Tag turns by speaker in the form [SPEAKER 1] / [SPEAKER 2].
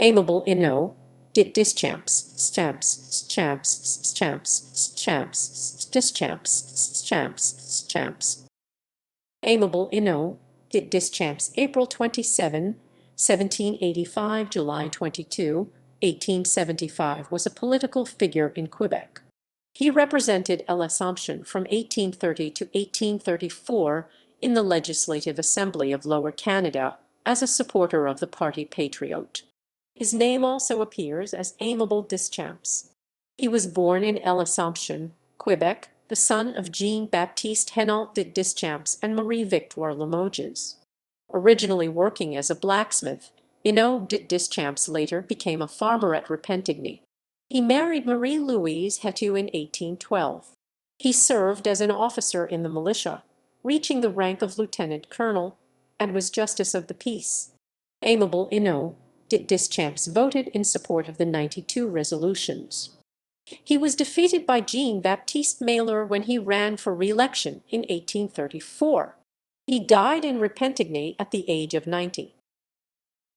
[SPEAKER 1] Amable Éno, Deschamps, Champs, Champs, Champs, Champs, Deschamps, Champs, Champs. Amable Éno, Deschamps, April 27, 1785, July 22, 1875, was a political figure in Quebec. He represented l'Assomption from 1830 to 1834 in the Legislative Assembly of Lower Canada as a supporter of the Parti patriote. His name also appears as Amable Deschamps. He was born in l'Assomption, Quebec, the son of Jean-Baptiste Hénault de Deschamps and Marie-Victoire Limoges. Originally working as a blacksmith, Hénault de Deschamps later became a farmer at Repentigny. He married Marie-Louise Hétu in 1812. He served as an officer in the militia, reaching the rank of lieutenant colonel, and was justice of the peace. Amable Éno, Deschamps voted in support of the 92 resolutions. He was defeated by Jean-Baptiste Meilleur when he ran for re-election in 1834. He died in Repentigny at the age of 90.